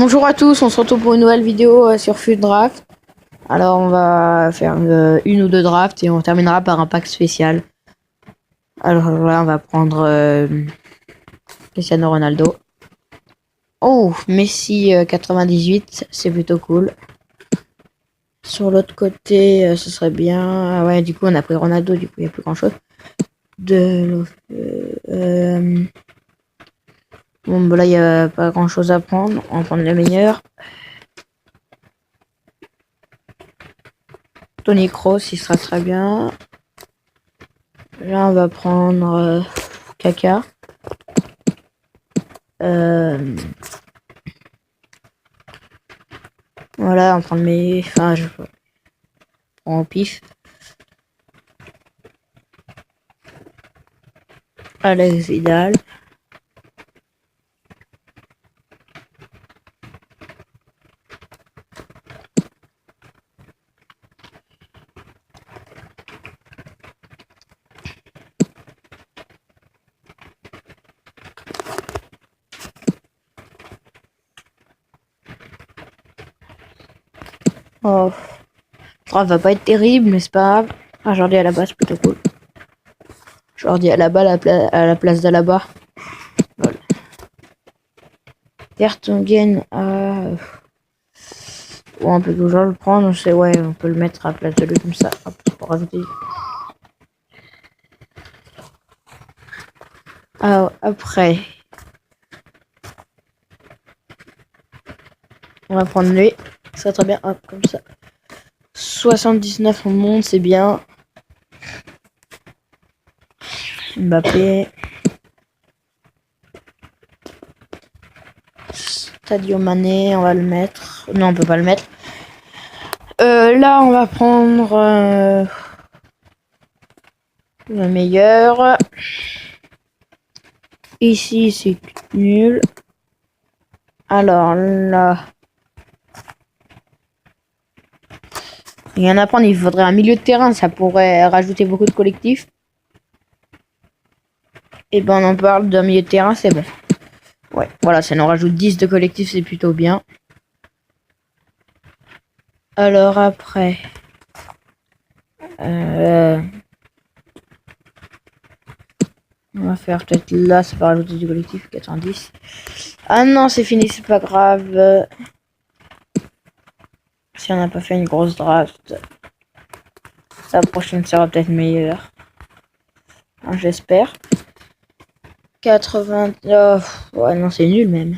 Bonjour à tous, on se retrouve pour une nouvelle vidéo sur FUT Draft. Alors on va faire une ou deux drafts et on terminera par un pack spécial. Alors là on va prendre Cristiano Ronaldo. Oh, Messi 98, c'est plutôt cool. Sur l'autre côté, ce serait bien. Ah ouais, du coup on a pris Ronaldo, du coup il n'y a plus grand chose. Bon, bah là il n'y a pas grand chose à prendre, on va prendre le meilleur. Tony Kroos, il sera très bien. Là, on va prendre Kaka. Voilà, on prend mes... Enfin, je prends au pif. Alex Vidal. Oh, le draft va pas être terrible, mais c'est pas grave. Ah, Jordi à la base, plutôt cool. Jordi à la balle à la place d'Alaba. Voilà. Vertonghen, on peut toujours le prendre, c'est ouais, on peut le mettre à la place de lui comme ça. Hop, pour rajouter. Ah, après, on va prendre lui. Ça serait très bien, hop, comme ça. 79 on monte, c'est bien. Mbappé. Sadio Mané, on va le mettre. Non, on peut pas le mettre. Là, on va prendre le meilleur. Ici, c'est nul. Alors là, rien à prendre. Il faudrait un milieu de terrain. Ça pourrait rajouter beaucoup de collectifs. Et ben, on en parle d'un milieu de terrain, c'est bon. Ouais, voilà, ça nous rajoute 10 de collectifs, c'est plutôt bien. Alors après, on va faire peut-être là, ça va rajouter du collectif, 90. Ah non, c'est fini, c'est pas grave. Si on n'a pas fait une grosse draft, la prochaine sera peut-être meilleure. Hein, j'espère. 80... ouais, non, c'est nul même.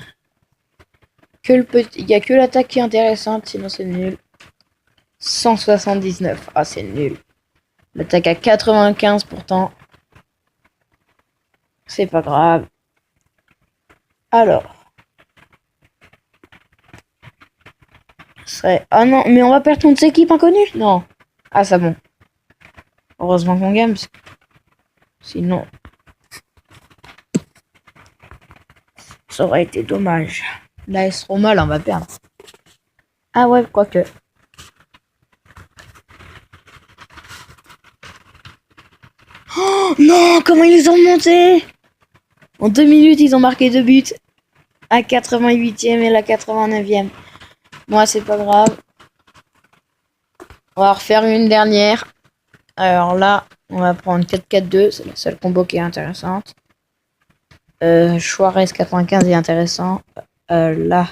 Il y a que l'attaque qui est intéressante, sinon c'est nul. 179, ah c'est nul. L'attaque à 95 pourtant. C'est pas grave. Alors. Ah non, mais on va perdre contre équipe inconnue. Non. Ah, c'est bon. Heureusement qu'on gagne. Sinon. Ça aurait été dommage. Là, ils seront mal, on va perdre. Ah ouais, quoique. Oh non, comment ils ont monté? En 2 minutes, ils ont marqué 2 buts. À 88e et la 89e. Moi, c'est pas grave. On va refaire une dernière. Alors là, on va prendre 4-4-2. C'est la seule combo qui est intéressante. Suarez 95 est intéressant. Là,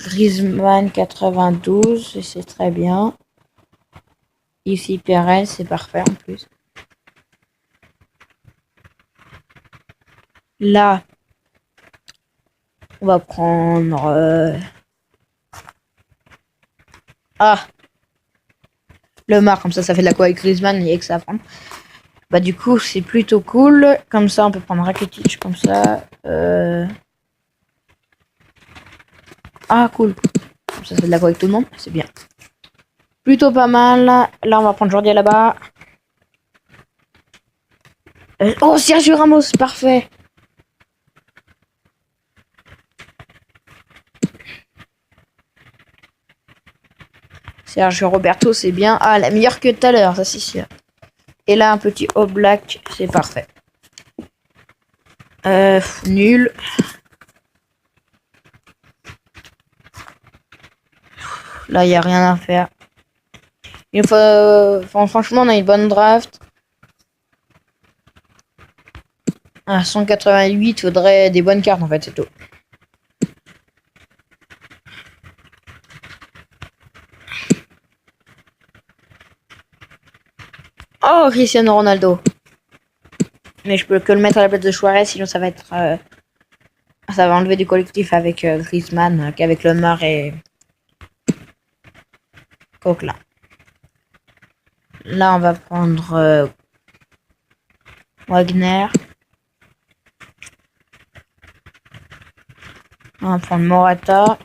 Griezmann 92, c'est très bien. Ici, Perez, c'est parfait en plus. Là, on va prendre... Ah, le Mar, comme ça fait de la quoi avec Griezmann et que ça prend. Bah du coup, c'est plutôt cool. Comme ça, on peut prendre Rakitic comme ça. Ah, cool. Comme ça fait de la quoi avec tout le monde. C'est bien. Plutôt pas mal. Là, on va prendre Jordi là-bas. Oh, Sergio Ramos, parfait. Sergio Roberto, c'est bien. Ah, la meilleure que tout à l'heure, ça c'est sûr. Et là, un petit Oblak, c'est parfait. Nul. Là, il n'y a rien à faire. Il faut, franchement, on a une bonne draft. À 188, il faudrait des bonnes cartes en fait, c'est tout. Oh, Cristiano Ronaldo. Mais je peux que le mettre à la place de Suarez, sinon ça va être... ça va enlever du collectif avec Griezmann, qu'avec Lemar et Coquelin. Là, on va prendre Wagner. On va prendre Morata.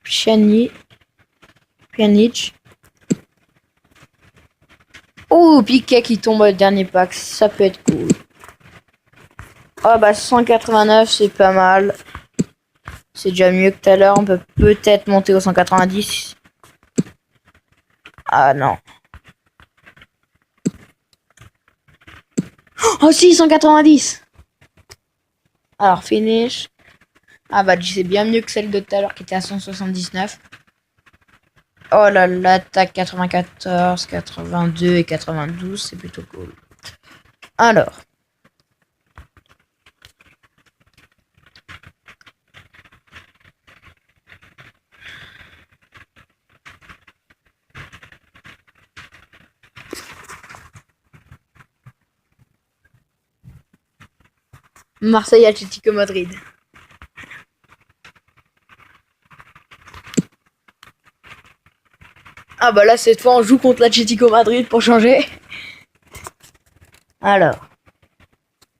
Pjanic. Oh, Piqué qui tombe au dernier pack. Ça peut être cool. Oh, bah 189, c'est pas mal. C'est déjà mieux que tout à l'heure. On peut peut-être monter au 190. Ah non. Oh si, 190. Alors, finish. Ah bah c'est bien mieux que celle de tout à l'heure qui était à 179. Oh là là, tac, 94, 82 et 92, c'est plutôt cool. Alors. Marseille, Atlético Madrid. Ah bah là, cette fois, on joue contre l'Atlético Madrid pour changer. Alors.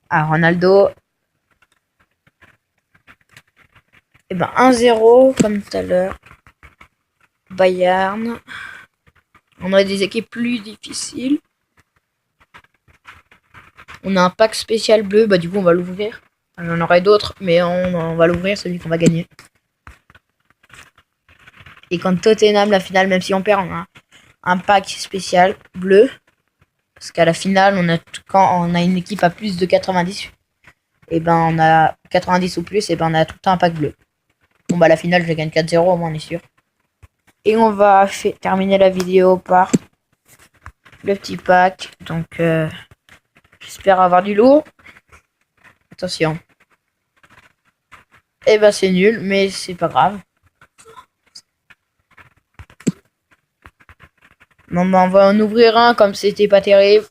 Ah, Ronaldo. Et ben 1-0, comme tout à l'heure. Bayern. On a des équipes plus difficiles. On a un pack spécial bleu, bah du coup on va l'ouvrir. J'en aurai d'autres, mais on va l'ouvrir, celui qu'on va gagner. Et quand Tottenham, la finale, même si on perd, on a un pack spécial bleu. Parce qu'à la finale, quand on a une équipe à plus de 90, et ben on a 90 ou plus, et ben on a tout un pack bleu. Bon bah la finale, je gagne 4-0, au moins on est sûr. Et on va terminer la vidéo par le petit pack. Donc j'espère avoir du lourd. Attention. Et ben c'est nul, mais c'est pas grave. Bon bah on va en ouvrir un comme c'était pas terrible.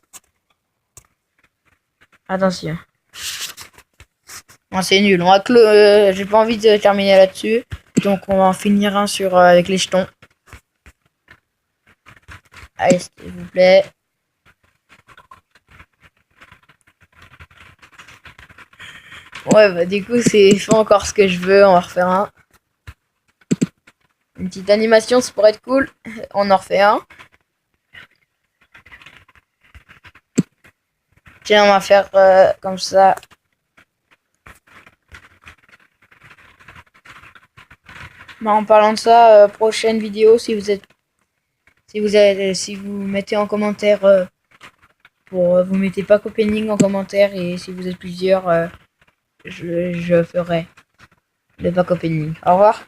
Attention. Bon, c'est nul. On va j'ai pas envie de terminer là-dessus. Donc on va en finir un sur avec les jetons. Allez, s'il vous plaît. Ouais, bah du coup, c'est pas encore ce que je veux. On va refaire un. Une petite animation, ça pourrait être cool. On en refait un. Tiens, on va faire comme ça. Bah, en parlant de ça, prochaine vidéo, si vous mettez en commentaire vous mettez pas opening en commentaire et si vous êtes plusieurs, je ferai le pack opening. Au revoir.